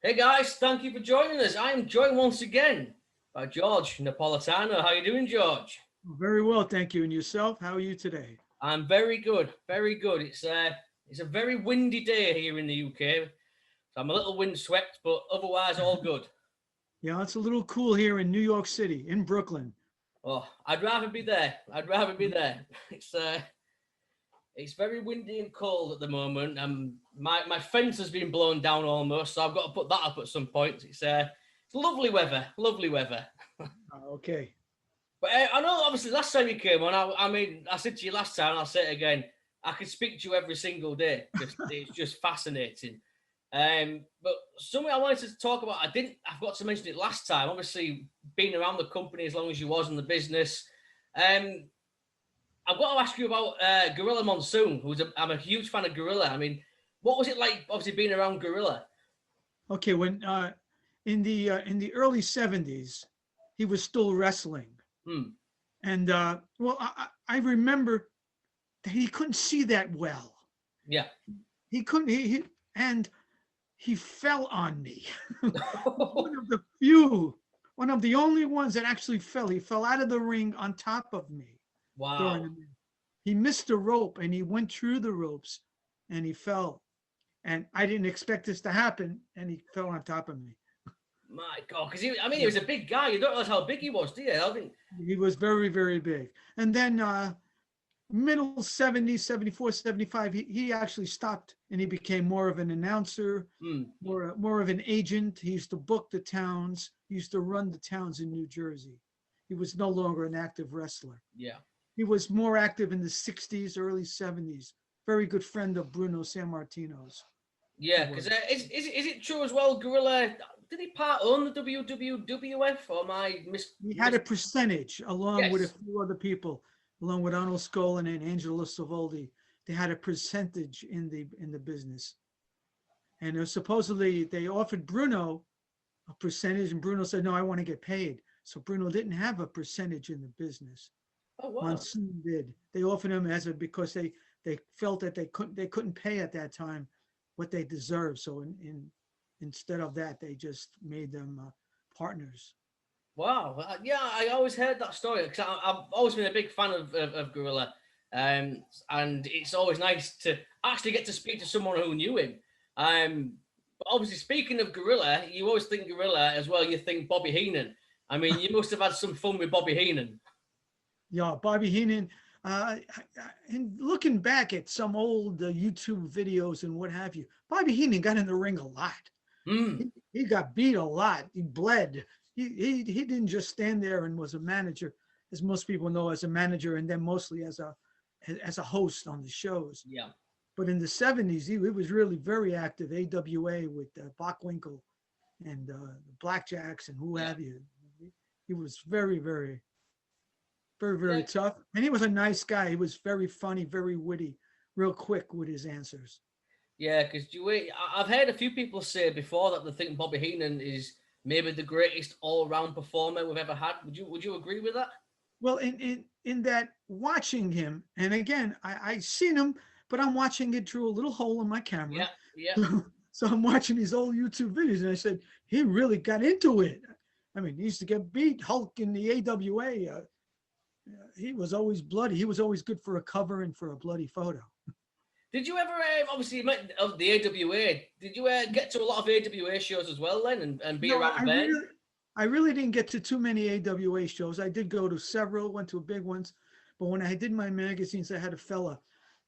Hey guys, thank you for joining us. I am joined once again by George Napolitano. How you doing, George? Very well, thank you. And yourself? How are you today? I'm very good, very good. It's a very windy day here in the UK, so I'm a little windswept, but otherwise all good. Yeah, it's a little cool here in New York City, in Brooklyn. Oh, I'd rather be there. I'd rather be there. It's very windy and cold at the moment. My fence has been blown down almost, so I've got to put that up at some point. It's lovely weather, lovely weather. Okay. But I know, obviously, last time you came on, I mean, I said to you last time, and I'll say it again. I could speak to you every single day. It's just fascinating. But something I wanted to talk about, I forgot to mention it last time. Obviously, being around the company as long as you was in the business, um, I've got to ask you about Gorilla Monsoon. I'm a huge fan of Gorilla. I mean, what was it like, obviously, being around Gorilla? Okay, when in the early 70s, he was still wrestling. Hmm. And well, I remember that he couldn't see that well. Yeah. He couldn't he and he fell on me. One of the few, one of the only ones that actually fell. He fell out of the ring on top of me during the Wow. match. He missed the rope and he went through the ropes and he fell. And I didn't expect this to happen, and he fell on top of me. My God, because he Yeah. was a big guy. You don't realize how big he was, do you? I think. He was very, very big. And then middle 70s, 74, 75, he actually stopped and he became more of an announcer, Hmm. more of an agent. He used to book the towns. He used to run the towns in New Jersey. He was no longer an active wrestler. Yeah. He was more active in the 60s, early 70s. Very good friend of Bruno Sammartino's. He Yeah, because was. is it true as well? Gorilla did he part own the WWF or my He had miss? a percentage along with a Yes. few other people, along with Arnold Skolin and Angelo Savoldi. They had a percentage in the business, and it was supposedly they offered Bruno a percentage, and Bruno said, "No, I want to get paid." So Bruno didn't have a percentage in the business. Oh wow. Monsoon did. They offered him as a because they felt that they couldn't pay at that time what they deserved. So instead of that, they just made them partners. Wow. Yeah, I always heard that story because I've always been a big fan of Gorilla, and it's always nice to actually get to speak to someone who knew him. But obviously, speaking of Gorilla, you always think Gorilla as well. You think Bobby Heenan. I mean, you must have had some fun with Bobby Heenan. Yeah, Bobby Heenan. And looking back at some old YouTube videos and what have you, Bobby Heenan got in the ring a lot. Hmm. He got beat a lot. He bled. He didn't just stand there and was a manager, as most people know, as a manager, and then mostly as a host on the shows. Yeah. But in the 70s, he was really very active. AWA with Bockwinkel and the Blackjacks and who Yeah. have you. He was very, very, very, Yeah. very tough. And he was a nice guy. He was very funny, very witty, real quick with his answers. Yeah, because I've heard a few people say before that they think Bobby Heenan is maybe the greatest all-round performer we've ever had. Would you agree with that? Well, in that watching him, and again, I seen him, but I'm watching it through a little hole in my camera. Yeah, yeah, So I'm watching these old YouTube videos, and I said he really got into it. I mean, he used to get beat. Hulk in the AWA, he was always bloody. He was always good for a cover and for a bloody photo. Did you ever, obviously, you met of the AWA? Did you get to a lot of AWA shows as well then, and be No, around then? I really didn't get to too many AWA shows. I did go to several, went to big ones, but when I did my magazines, I had a fella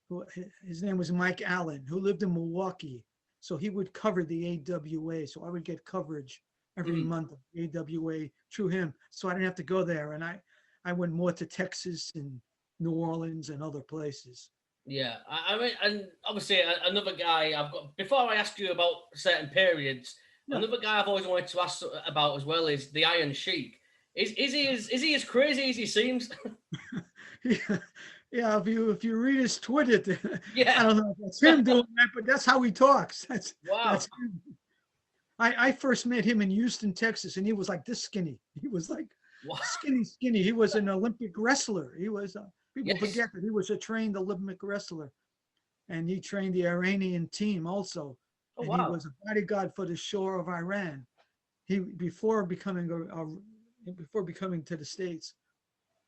who his name was Mike Allen, who lived in Milwaukee. So he would cover the AWA. So I would get coverage every Mm. month of AWA through him. So I didn't have to go there. And I went more to Texas and New Orleans and other places. Yeah, I mean, and obviously another guy I've got. Before I ask you about certain periods, Yeah. another guy I've always wanted to ask about as well is the Iron Sheik. Is he as crazy as he seems? Yeah, yeah. If you read his Twitter, I Yeah. don't know if that's him doing that, but that's how he talks. Wow. That's him. I first met him in Houston, Texas, and he was like this skinny. He was like Wow. skinny, skinny. He was an Olympic wrestler. He was. People Yes. forget that he was a trained Olympic wrestler, and he trained the Iranian team also. Oh, and he wow. was a bodyguard for the shore of Iran. He before becoming before becoming to the States,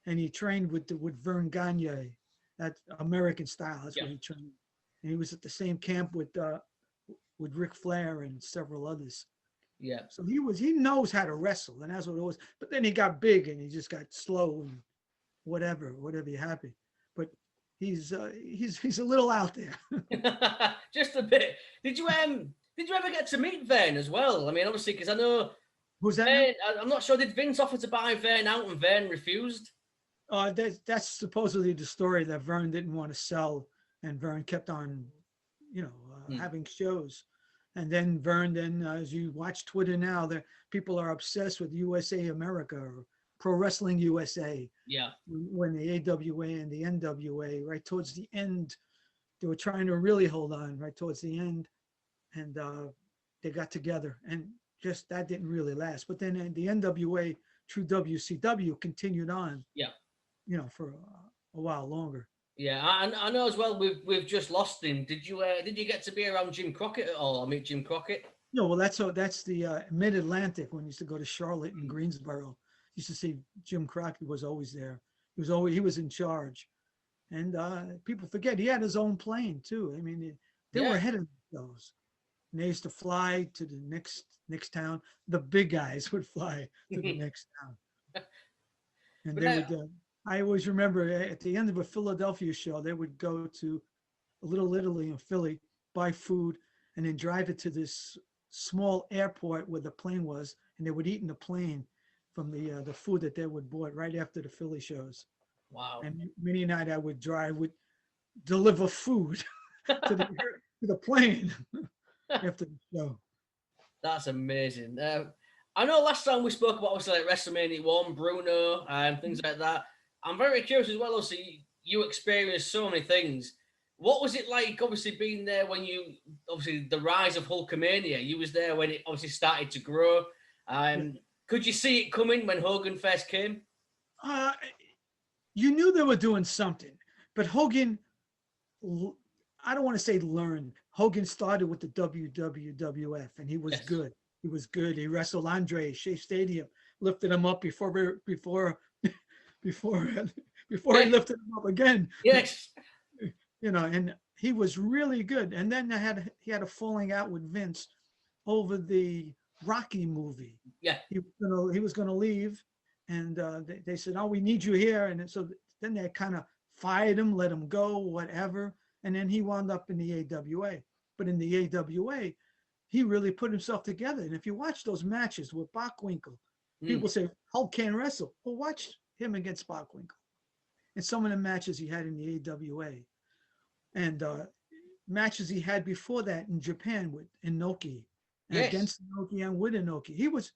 and he trained with Vern Gagne, that American style. That's Yeah. where he trained. And he was at the same camp with Ric Flair and several others. Yeah. So he knows how to wrestle, and that's what it was. But then he got big and he just got slow and whatever you happy. But he's a little out there. Just a bit. Did you ever get to meet Vern as well? I mean, obviously, because I know Who's that? Vern, I'm not sure. Did Vince offer to buy Vern out and Vern refused? That's supposedly the story, that Vern didn't want to sell, and Vern kept on, having shows. And then Vern, as you watch Twitter now, people are obsessed with USA America or Pro Wrestling USA. Yeah. When the AWA and the NWA, right towards the end, they were trying to really hold on right towards the end, and they got together, and just that didn't really last. But then the NWA through WCW continued on. Yeah. For a while longer. Yeah, I know as well. We've just lost him. Did you get to be around Jim Crockett at all? I meet Jim Crockett. No, well, that's the Mid Atlantic. When I used to go to Charlotte and Greensboro, used to see Jim Crockett was always there. He was in charge, and people forget he had his own plane too. I mean, they were ahead of those. And they used to fly to the next town. The big guys would fly to the next town, and they would. I always remember at the end of a Philadelphia show, they would go to Little Italy in Philly, buy food, and then drive it to this small airport where the plane was, and they would eat in the plane from the food that they would bought right after the Philly shows. Wow. And many night I would deliver food to the plane after the show. That's amazing. I know last time we spoke about obviously like WrestleMania 1, Bruno, and things like that. I'm very curious as well. Obviously, you experienced so many things. What was it like, obviously, being there when obviously, the rise of Hulkamania? You was there when it obviously started to grow. Could you see it coming when Hogan first came? You knew they were doing something, but Hogan, I don't want to say learned. Hogan started with the WWF, and he was good. He was good. He wrestled Andre Shea Stadium, lifted him up before he lifted him up again. Yes. And he was really good. And then he had a falling out with Vince over the Rocky movie. Yeah. He was gonna leave, and they said, "Oh, we need you here." And so then they kind of fired him, let him go, whatever. And then he wound up in the AWA. But in the AWA, he really put himself together. And if you watch those matches with Bockwinkel, people say Hulk can't wrestle. Well, watch him against Bockwinkel. And some of the matches he had in the AWA, and matches he had before that in Japan with Inoki, and against Inoki and with Inoki. He was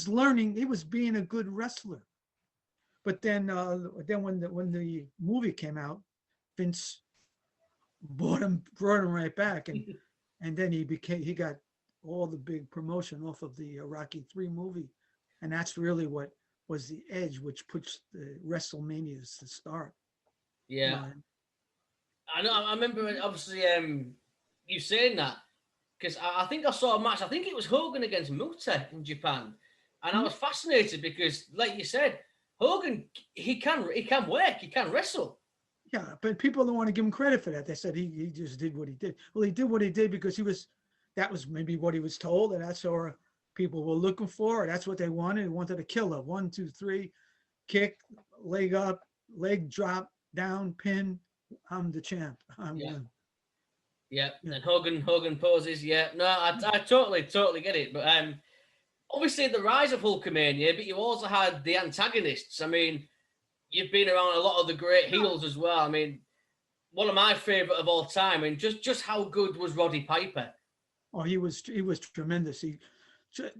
learning. He was being a good wrestler. But then when the movie came out, Vince brought him right back, and then he got all the big promotion off of the Rocky III movie, and that's really what was the edge which puts the WrestleManias to start. Yeah. I know. I remember obviously you saying that, because I think I saw a match. I think it was Hogan against Muta in Japan, and I was fascinated because, like you said, Hogan he can work, he can wrestle. Yeah, but people don't want to give him credit for that. They said he just did what he did. Well, he did what he did because that was maybe what he was told, and that's what people were looking for. That's what they wanted. They wanted a killer. 1, 2, 3, kick, leg up, leg drop, down, pin. I'm the champ. I'm one. Yeah, and Hogan poses. Yeah, no, I totally get it. But obviously the rise of Hulkamania, but you also had the antagonists. I mean, you've been around a lot of the great heels as well. I mean, one of my favorite of all time. And just how good was Roddy Piper? Oh, he was tremendous. He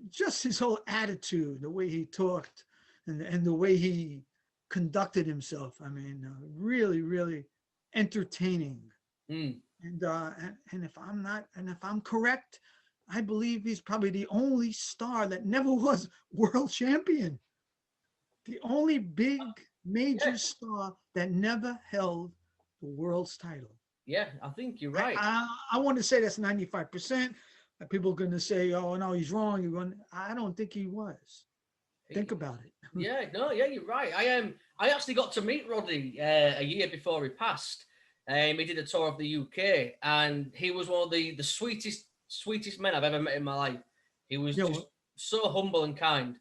just his whole attitude, the way he talked, and the way he conducted himself. I mean, really, really entertaining. And if I'm correct, I believe he's probably the only star that never was world champion. The only big major star that never held the world's title. Yeah, I think you're right. I want to say that's 95%. people are going to say, "Oh no, he's wrong." I don't think he was. Think about it. Yeah, no, yeah, you're right. I actually got to meet Roddy a year before he passed. He did a tour of the UK, and he was one of the sweetest men I've ever met in my life. He was Yeah, just so humble and kind.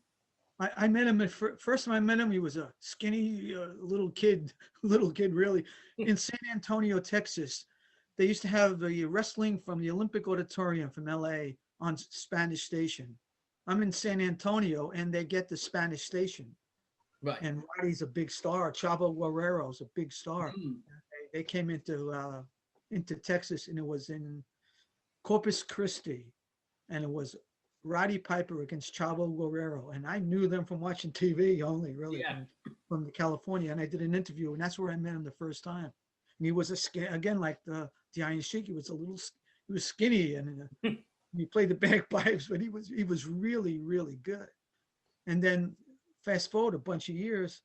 I met him first time I met him. He was a skinny little kid, really, in San Antonio, Texas. They used to have the wrestling from the Olympic Auditorium from LA on Spanish Station. I'm in San Antonio, and they get the Spanish Station. Right. And Roddy's a big star. Chavo Guerrero's a big star. Mm. They came into Texas, and it was in Corpus Christi, and it was Roddy Piper against Chavo Guerrero, and I knew them from watching TV only, really, Yeah. from California. And I did an interview, and that's where I met him the first time. And he was again, like the Iron Sheik. He was skinny, and he played the bagpipes, but he was really, really good. And then fast forward a bunch of years,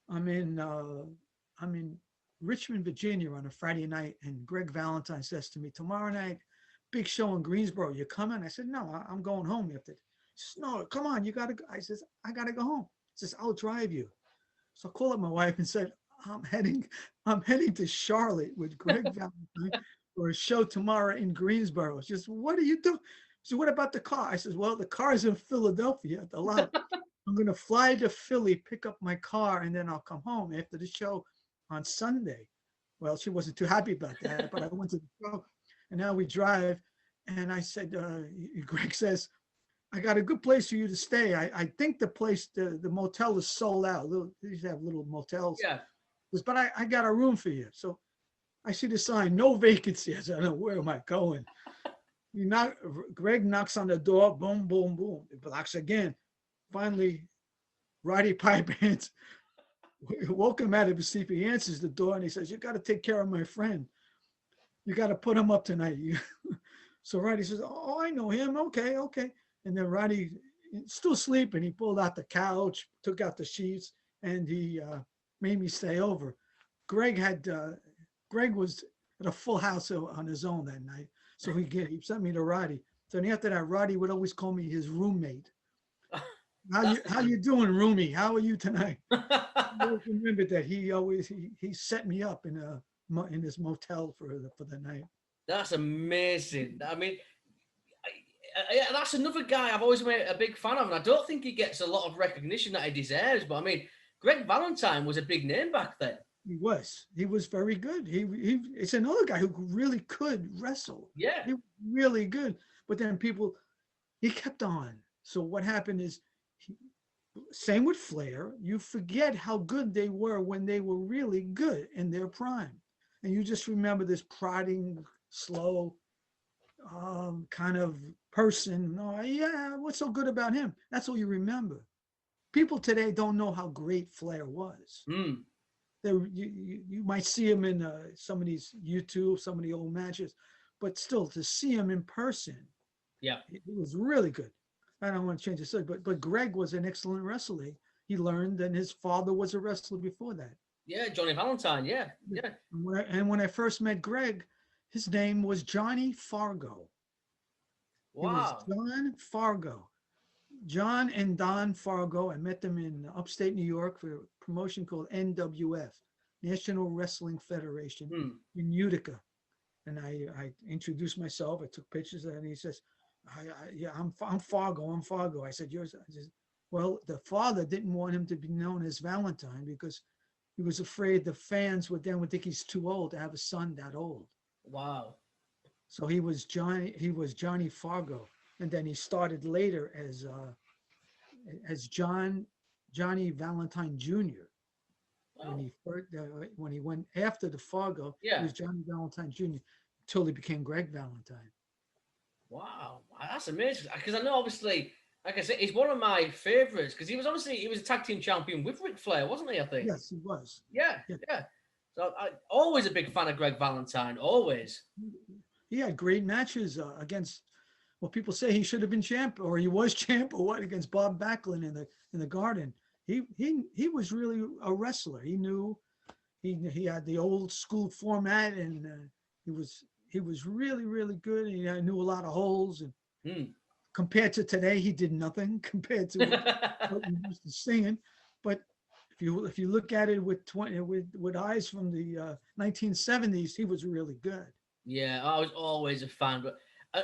I'm in Richmond, Virginia on a Friday night, and Greg Valentine says to me, "Tomorrow night, big show in Greensboro. You coming?" I said, "No, I'm going home after." He says, "No, come on, you gotta go." I says, "I gotta go home." He says, "I'll drive you." So I called up my wife and said, I'm heading to Charlotte with Greg Valentine for a show tomorrow in Greensboro." She says, "What are you doing?" So what about the car? I says, "Well, the car's in Philadelphia at the lot. I'm going to fly to Philly, pick up my car, and then I'll come home after the show on Sunday." Well, she wasn't too happy about that, but I went to the show, and now we drive. And I said, Greg says, "I got a good place for you to stay. I think the place, the motel is sold out. They used to have little motels." Yeah. But I got a room for you. So I see the sign, "No vacancy." I said, "I don't know, where am I going?" Greg knocks on the door, boom, boom, boom. It knocks again. Finally, Roddy Piper woke him out of his sleep. He answers the door, and he says, "You got to take care of my friend. You got to put him up tonight." So Roddy says, "Oh, I know him. Okay, okay." And then Roddy, still sleeping, he pulled out the couch, took out the sheets, and he made me stay over. Greg was at a full house on his own that night, so he sent me to Roddy. So after that, Roddy would always call me his roommate. How you doing, roomie? How are you tonight? I always remember that he set me up in his motel for the night. That's amazing. I mean, that's another guy I've always been a big fan of, and I don't think he gets a lot of recognition that he deserves. But I mean, Greg Valentine was a big name back then. He was very good. It's another guy who really could wrestle. Yeah. He was really good. But then he kept on. So what happened is, same with Flair, you forget how good they were when they were really good in their prime. And you just remember this prodding, slow kind of person. "Oh, yeah, what's so good about him?" That's all you remember. People today don't know how great Flair was. Mm. You might see him in some of these YouTube, some of the old matches, but still, to see him in person, yeah, it was really good. I don't want to change the subject, but Greg was an excellent wrestler. He learned, and his father was a wrestler before that. Yeah, Johnny Valentine. Yeah, yeah. And when I first met Greg, his name was Johnny Fargo. Wow. It was John Fargo. John and Don Fargo. I met them in upstate New York for a promotion called NWF, National Wrestling Federation, in Utica. And I introduced myself. I took pictures, and he says, "Yeah, I'm Fargo. I'm Fargo." I said, "Yours?" I said, "Well, the father didn't want him to be known as Valentine because he was afraid the fans would think he's too old to have a son that old." Wow. So he was Johnny Fargo, and then he started later as Johnny Valentine Jr. Oh. When he went after the Fargo, yeah, he was Johnny Valentine Jr. until he became Greg Valentine. Wow, that's amazing. Because I know, obviously, like I said, he's one of my favorites because he was a tag team champion with Ric Flair, wasn't he? I think. Yes, he was. Yeah. So I always a big fan of Greg Valentine. Always. He had great matches against. Well, people say he should have been champ, or he was champ, or what, against Bob Backlund in the Garden. He was really a wrestler. He knew he had the old school format, and he was really, really good. He knew a lot of holds, and Compared to today, he did nothing compared to what he used to singing. But if you look at it with eyes from the 1970s, he was really good. Yeah, I was always a fan. But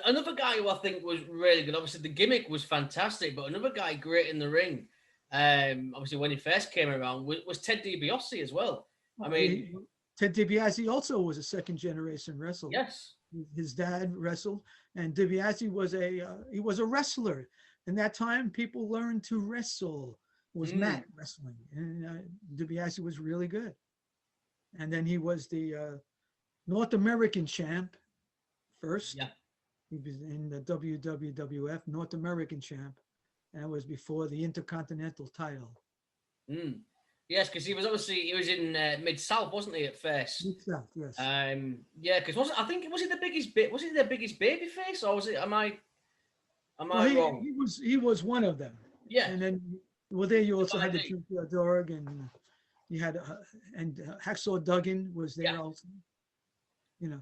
another guy who I think was really good, obviously the gimmick was fantastic, but another guy great in the ring, obviously when he first came around, was Ted DiBiase as well. I mean, Ted DiBiase also was a second generation wrestler. Yes. His dad wrestled, and DiBiase was a wrestler. In that time, people learned to wrestle. It was mat wrestling, and DiBiase was really good. And then he was the North American champ first. Yeah. He was in the WWF North American champ, and it was before the Intercontinental title. Yes, because he was in Mid-South, wasn't he, at first? Mid-South, yes. Yeah, because was it the biggest baby face, or was it? Am I wrong? He was one of them. Yeah. And then there you also had the Junkyard Dog, and you had Hacksaw Duggan was there also.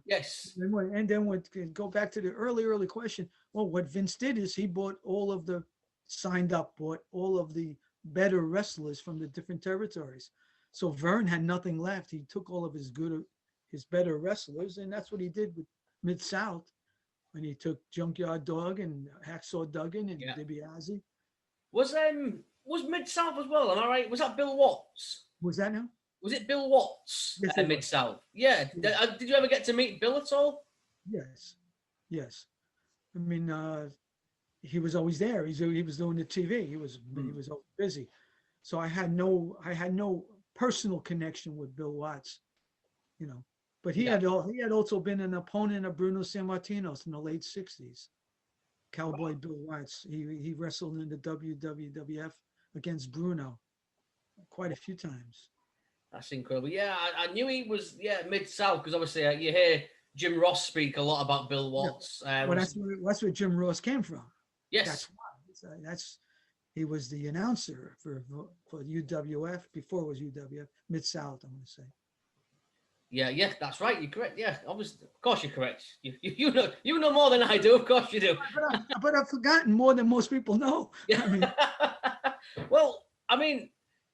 Yes. And then go back to the early question. Well, what Vince did is he bought all of the better wrestlers from the different territories. So Vern had nothing left. He took all of his better wrestlers, and that's what he did with Mid-South when he took Junkyard Dog and Hacksaw Duggan and DiBiase. Was Mid-South as well? Am I right? Was that Bill Watts? Was that now? Was it Bill Watts at Mid-South? Yeah. Did you ever get to meet Bill at all? Yes. I mean, he was always there. He was doing the TV. He was always busy. So I had no personal connection with Bill Watts, But he had also been an opponent of Bruno Sammartino's in the late '60s. Cowboy Bill Watts. He wrestled in the WWF against Bruno quite a few times. That's incredible. Yeah, I knew he was Mid-South because obviously you hear Jim Ross speak a lot about Bill Watts. Well, that's where Jim Ross came from. Yes, that's why. He was the announcer for UWF before it was UWF Mid-South. I'm going to say. Yeah, that's right. You're correct. Yeah, obviously, of course you're correct. You know more than I do. Of course you do. But I've forgotten more than most people know. Yeah.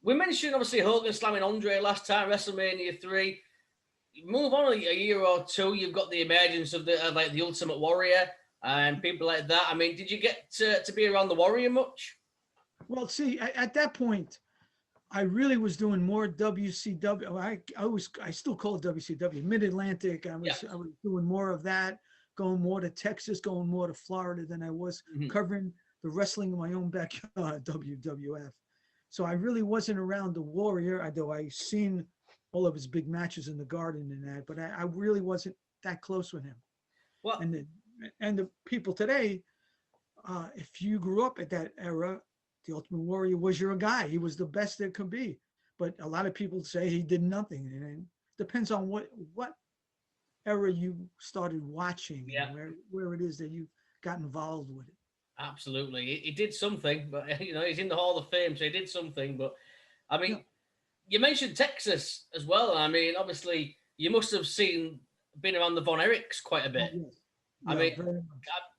We mentioned obviously Hogan slamming Andre last time, WrestleMania 3. Move on a year or two, you've got the emergence of the Ultimate Warrior and people like that. I mean, did you get to be around the Warrior much? Well, see, at that point, I really was doing more WCW. I still call it WCW, Mid-Atlantic. I was doing more of that, going more to Texas, going more to Florida than I was covering the wrestling in my own backyard, WWF. So I really wasn't around the Warrior, although I seen all of his big matches in the Garden and that, but I really wasn't that close with him. Well, and the people today, if you grew up at that era, the Ultimate Warrior was your guy. He was the best there could be. But a lot of people say he did nothing. And it depends on what era you started watching, where it is that you got involved with it. Absolutely. He did something, but he's in the Hall of Fame, so he did something. But I mean, you mentioned Texas as well. I mean, obviously, you must have been around the Von Erichs quite a bit. Oh, yes. I mean,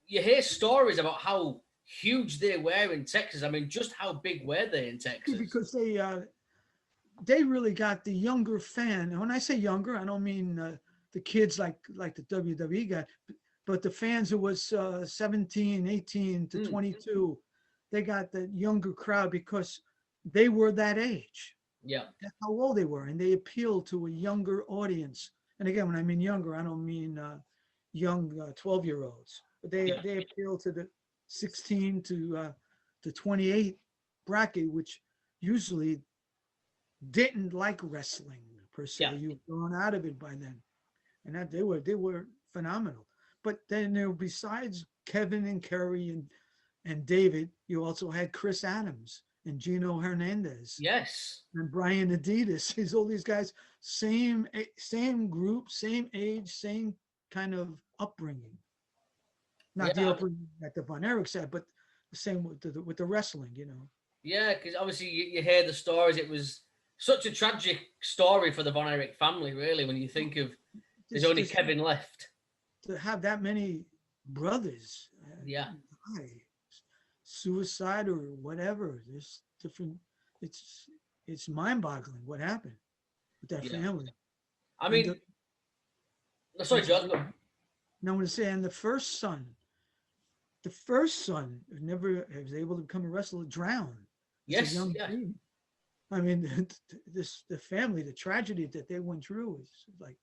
you hear stories about how huge they were in Texas. I mean, just how big were they in Texas? Because they really got the younger fan. And when I say younger, I don't mean the kids like the WWE got, but the fans who was 17, 18 to 22, they got the younger crowd because they were that age. Yeah. That's how old they were. And they appealed to a younger audience. And again, when I mean younger, I don't mean young 12-year-olds. But they appeal to the 16 to 28 bracket, which usually didn't like wrestling per se. Yeah. You've gone out of it by then. And that they were phenomenal. But then besides Kevin and Kerry and David, you also had Chris Adams and Gino Hernandez. Yes. And Brian Adidas. All these guys, same group, same age, same kind of upbringing. Not the upbringing that the Von Erich said, but the same with the wrestling, Yeah, because obviously you hear the stories. It was such a tragic story for the Von Erich family, really, when you think of there's only Kevin left. To have that many brothers. why? Suicide or whatever. There's different. It's it's mind-boggling what happened with that Yeah. family. I And mean, sorry, George. now I want to say, and the first son who never was able to become a wrestler drowned. It's a Yes, young yeah. teen. I mean, the family, the tragedy that they went through is like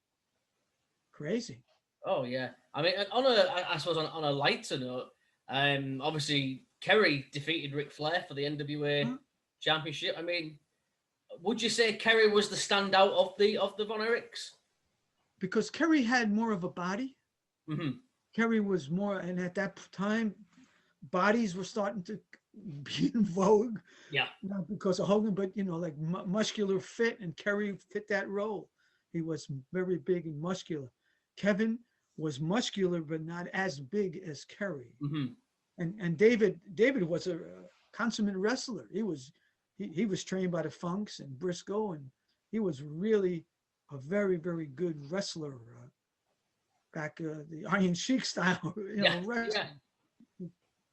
crazy. Oh yeah. I mean, and I suppose on a lighter note, obviously Kerry defeated Ric Flair for the NWA Huh? Championship. I mean, would you say Kerry was the standout of the Von Erichs? Because Kerry had more of a body. Mm-hmm. Kerry was more, and at that time, bodies were starting to be in vogue. Yeah. Not because of Hogan, but like muscular fit, and Kerry fit that role. He was very big and muscular. Kevin was muscular, but not as big as Kerry. Mm-hmm. And David was a consummate wrestler. He was trained by the Funks and Briscoe, and he was really a very, very good wrestler. Back the Iron Sheik style, Yeah. wrestling. Yeah.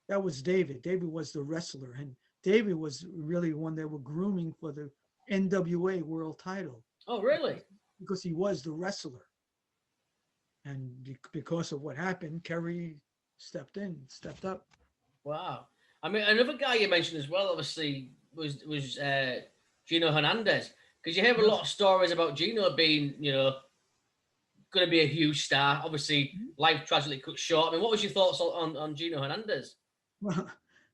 That was David. David was the wrestler, and David was really one they were grooming for the NWA World Title. Oh, really? Because he was the wrestler, and because of what happened, Kerry stepped up. Wow. I mean, another guy you mentioned as well, obviously, was Gino Hernandez, because you hear a lot of stories about Gino being, going to be a huge star. Obviously, life tragically cut short. I mean, what was your thoughts on Gino Hernandez? Well,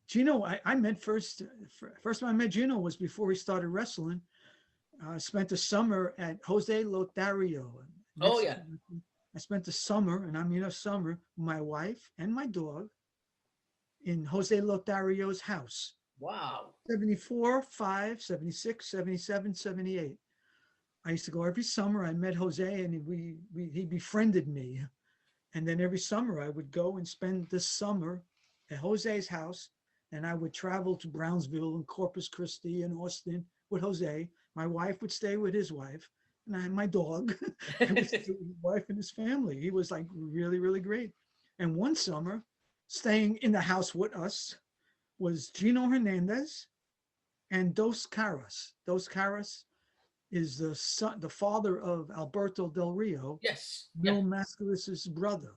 Gino, I met first time I met Gino was before he started wrestling. I spent the summer at Jose Lothario. Oh, yeah. I spent the summer, and I mean a summer, my wife and my dog in Jose Lothario's house. Wow. 74, 5, 76, 77, 78. I used to go every summer. I met Jose, and he befriended me. And then every summer I would go and spend the summer at Jose's house, and I would travel to Brownsville and Corpus Christi and Austin with Jose. My wife would stay with his wife, and I had my dog. I would stay with his wife and his family. He was like really, really great. And one summer, staying in the house with us was Gino Hernandez and Dos Caras. Dos Caras is the father of Alberto Del Rio. Yes. Mil Yeah. Mascaris's brother.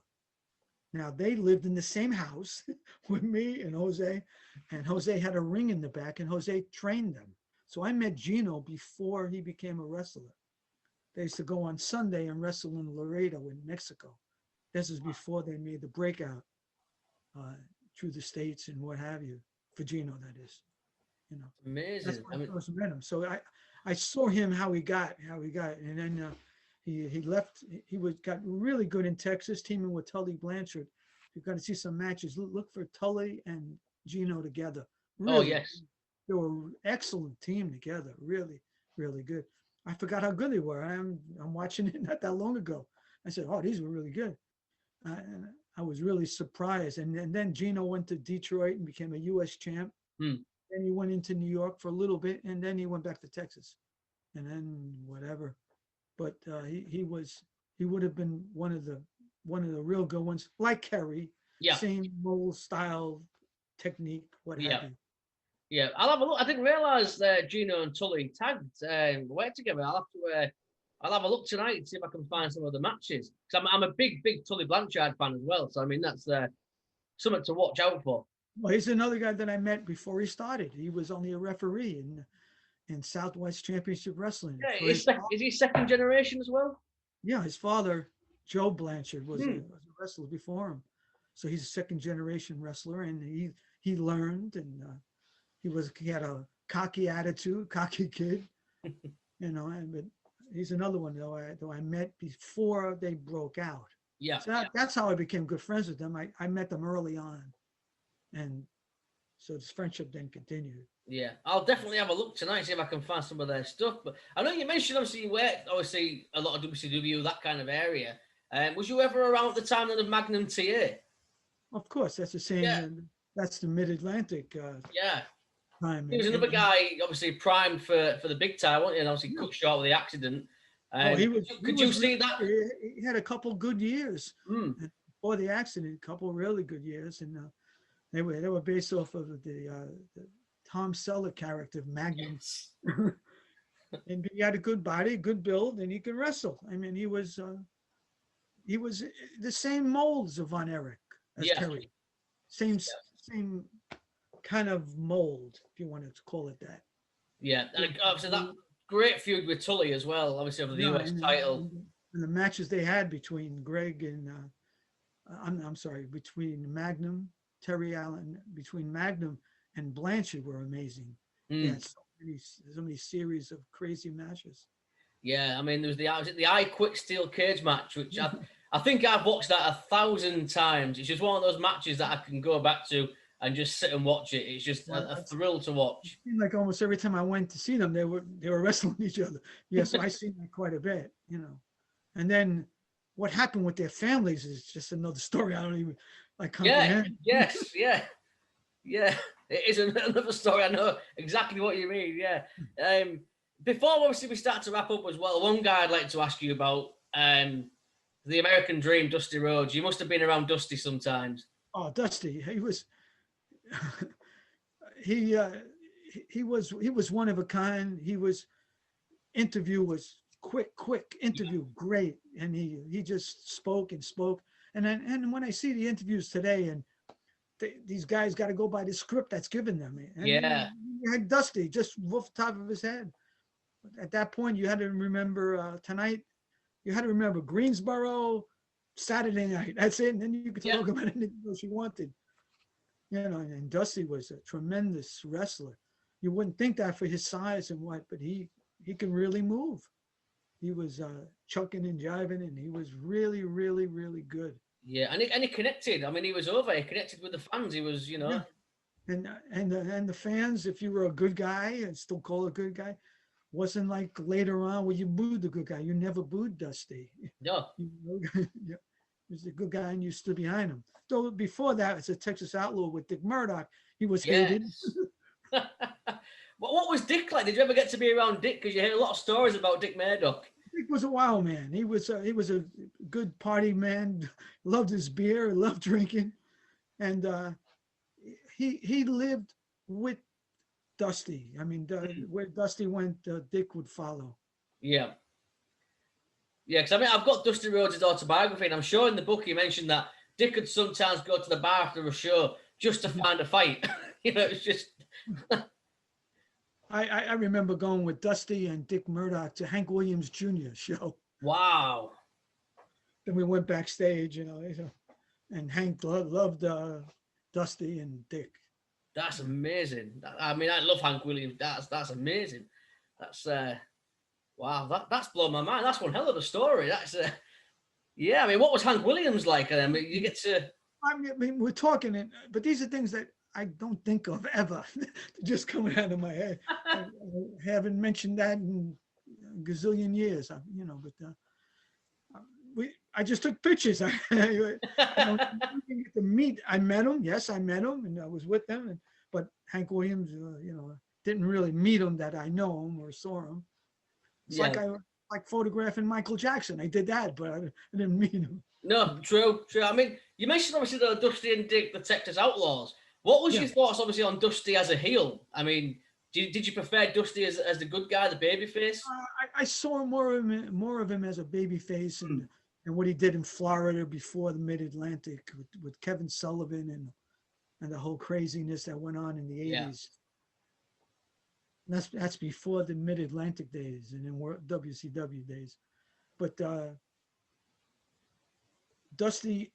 Now they lived in the same house with me and Jose had a ring in the back, and Jose trained them. So I met Gino before he became a wrestler. They used to go on Sunday and wrestle in Laredo in Mexico. This is before they made the breakout through the States and what have you, for Gino, that is. Amazing. That's when I first met him. So I saw him how he got, and then he left. He got really good in Texas, teaming with Tully Blanchard. You've got to see some matches. Look for Tully and Gino together. Really, Oh, yes. they were an excellent team together. Really, really good. I forgot how good they were. I'm watching it not that long ago. I said, "Oh, these were really good." And I was really surprised. And then Gino went to Detroit and became a U.S. champ. Then he went into New York for a little bit, and then he went back to Texas, and then whatever. But he would have been one of the real good ones, like Kerry. Yeah. Same mold, style, technique, what have you. Yeah, I'll have a look. I didn't realise Gino and Tully tagged work together. I'll have a look tonight and see if I can find some of the matches. Because I'm a big Tully Blanchard fan as well. So I mean that's something to watch out for. Well, he's another guy that I met before he started. He was only a referee in Southwest Championship Wrestling. Yeah, is he second generation as well? Yeah, his father, Joe Blanchard, was a wrestler before him. So he's a second generation wrestler, and he learned, and he had a cocky attitude, cocky kid, but he's another one though I met before they broke out. Yeah. So that's how I became good friends with them. I met them early on. And so this friendship then continued. Yeah, I'll definitely have a look tonight, see if I can find some of their stuff. But I know you mentioned obviously you worked a lot of WCW, that kind of area. Was you ever around at the time of the Magnum TA? Of course, that's the same. Yeah. That's the Mid-Atlantic. Yeah. Time. He was another guy, obviously primed for the big time, wasn't he? And obviously cut short with the accident. Could you see that? He had a couple good years before the accident, a couple really good years, and They were based off of the Tom Selleck character of Magnum. Yes. And he had a good body, good build, and he could wrestle. I mean, he was the same molds of Von Erich as Yeah. Terry. Same kind of mold, if you want to call it that. Yeah. And obviously that great feud with Tully as well, obviously over the US title. And the matches they had between Greg and I'm sorry, between Magnum, Terry Allen, between Magnum and Blanchard were amazing. Yeah, so many series of crazy matches. Yeah, I mean, there was the I Quit Steel Cage match, which I think I've watched that 1,000 times. It's just one of those matches that I can go back to and just sit and watch it. It's just a thrill to watch. It seemed like almost every time I went to see them, they were wrestling each other. Yeah, so I seen that quite a bit, you know. And then what happened with their families is just another story. I don't even comprehend. Yeah, yes, yeah. Yeah, it is another story. I know exactly what you mean. Yeah. Before obviously we start to wrap up as well, one guy I'd like to ask you about, the American Dream, Dusty Rhodes. You must have been around Dusty sometimes. Oh, Dusty, he was he was one of a kind. Interview was quick interview, great, and he just spoke and spoke. And when I see the interviews today, and these guys got to go by the script that's given them. And you had Dusty just off the top of his head. At that point, you had to remember tonight. You had to remember Greensboro, Saturday night. That's it. And then you could talk about anything else you wanted. You know, and Dusty was a tremendous wrestler. You wouldn't think that for his size and what, but he can really move. He was chucking and jiving, and he was really, really, really good. Yeah, and he connected. I mean, he was over. He connected with the fans. He was, you know. Yeah. And the fans, if you were a good guy, and still call a good guy, wasn't like later on where you booed the good guy. You never booed Dusty. No. He was a good guy, and you stood behind him. So before that, as a Texas Outlaw with Dick Murdoch, he was hated. What was Dick like? Did you ever get to be around Dick? Because you hear a lot of stories about Dick Murdoch. Dick was a wild man. He was a good party man. Loved his beer. Loved drinking, and he lived with Dusty. I mean, where Dusty went, Dick would follow. Yeah. Yeah, because I mean, I've got Dusty Rhodes' autobiography, and I'm sure in the book he mentioned that Dick would sometimes go to the bar after a show just to find a fight. You know, it's just. I remember going with Dusty and Dick Murdoch to Hank Williams Jr. show. Wow. Then we went backstage, you know, and Hank loved Dusty and Dick. That's amazing. I mean, I love Hank Williams. That's amazing. That's wow. That's blown my mind. That's one hell of a story. That's yeah. I mean, what was Hank Williams like? I mean, you get to. I mean, we're talking, but these are things that I don't think of ever. Just coming out of my head. I haven't mentioned that in a gazillion years. You know, but I just took pictures. I didn't get to meet. I met him. Yes, I met him, and I was with them. But Hank Williams, you know, didn't really meet him that I know him or saw him. It's like photographing Michael Jackson. I did that, but I didn't meet him. No, true. I mean, you mentioned obviously the Dusty and Dick, the Texas Outlaws. What was your thoughts, obviously, on Dusty as a heel? I mean, did you prefer Dusty as the good guy, the babyface? I saw more of him as a babyface, and what he did in Florida before the Mid-Atlantic with Kevin Sullivan and the whole craziness that went on in the 80s. And that's before the Mid-Atlantic days and then WCW days. But Dusty,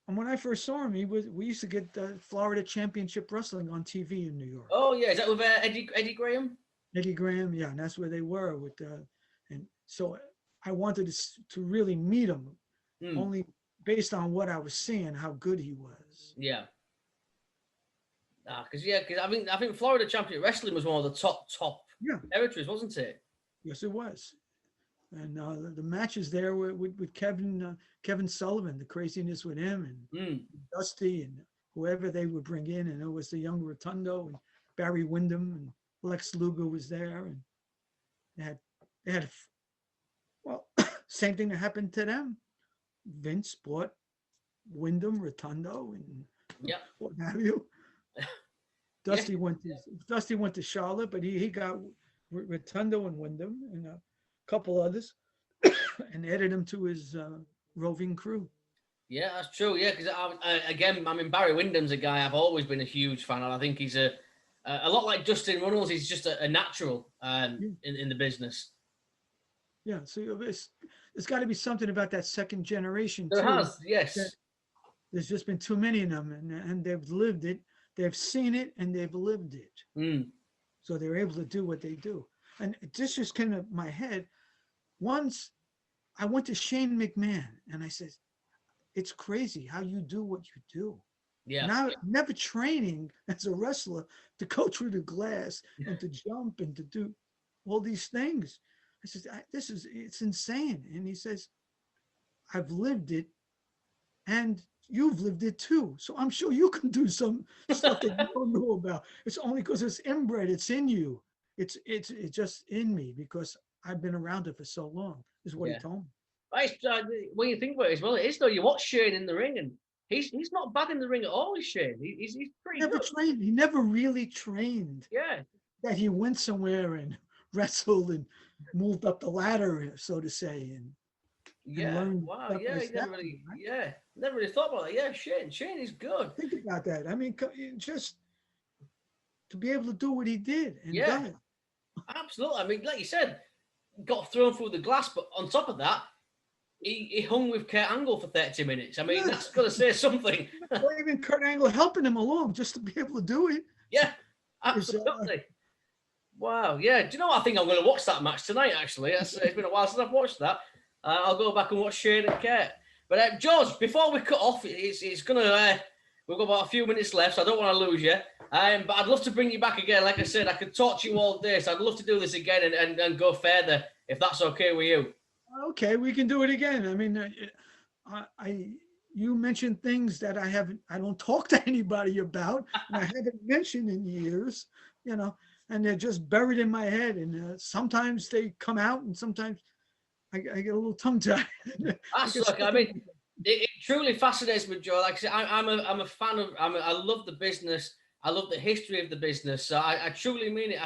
when I first saw him, we used to get Florida Championship Wrestling on TV in New York. Oh yeah, is that with Eddie Graham? Eddie Graham, yeah, and that's where they were with. And so I wanted to really meet him, only based on what I was seeing, how good he was. Yeah. Because I think Florida Championship Wrestling was one of the top territories, wasn't it? Yes, it was. And the matches there were with Kevin Sullivan, the craziness with him and Dusty and whoever they would bring in, and it was the young Rotundo and Barry Windham and Lex Luger was there, and they had same thing that happened to them. Vince bought Windham, Rotundo, and Yeah. What have you? Dusty went to Charlotte, but he got Rotundo and Wyndham and a couple others, and added him to his roving crew. Yeah, that's true. Yeah, because again, I mean, Barry Windham's a guy I've always been a huge fan of. I think he's a lot like Justin Runnels. He's just a natural in the business. Yeah, so there's got to be something about that second generation There too. has, yes. There's just been too many of them, and they've lived it, they've seen it, and they've lived it. So they're able to do what they do. And this just came to my head. Once I went to Shane McMahon, and I said, "It's crazy how you do what you do." Yeah. Now, never training as a wrestler to go through the glass and to jump and to do all these things. I said, it's insane. And he says, "I've lived it, and you've lived it too. So I'm sure you can do some stuff that you don't know about. It's only because it's inbred. It's in you. It's just in me because I've been around it for so long," is what he told me. When you think about it as well, it is though. You watch Shane in the ring, and he's not bad in the ring at all, is Shane. He's pretty Never good. trained. He never really trained. Yeah. That he went somewhere and wrestled and moved up the ladder, so to say, and learned. Wow. Yeah. Never really thought about that. Yeah. Shane is good. Think about that. I mean, just to be able to do what he did and done it. Absolutely. I mean, like you said, got thrown through the glass, but on top of that, he hung with Kurt Angle for 30 minutes. I mean, that's got to say something. Or even Kurt Angle helping him along just to be able to do it. Yeah, absolutely. Wow. Yeah. Do you know what? I think I'm going to watch that match tonight, actually. It's been a while since I've watched that. I'll go back and watch Shane and Kurt. But George, before we cut off, it's going to... we've got about a few minutes left, so I don't want to lose you. But I'd love to bring you back again. Like I said, I could talk to you all day, so I'd love to do this again and go further, if that's okay with you. Okay, we can do it again. I mean, you mentioned things that I don't talk to anybody about, and I haven't mentioned in years, and they're just buried in my head. And sometimes they come out, and sometimes I get a little tongue-tied. I mean, it truly fascinates me, Joe. Like I said, I'm a fan of. I love the business. I love the history of the business. So I truly mean it.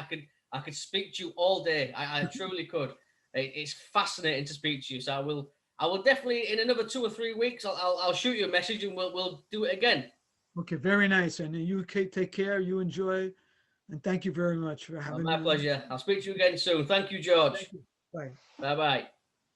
I could speak to you all day. I truly could. It's fascinating to speak to you. So I will definitely, in another 2 or 3 weeks, I'll shoot you a message and we'll do it again. Okay, very nice. And you take care. You enjoy, and thank you very much for having me. My pleasure. I'll speak to you again soon. Thank you, George. Thank you. Bye. Bye.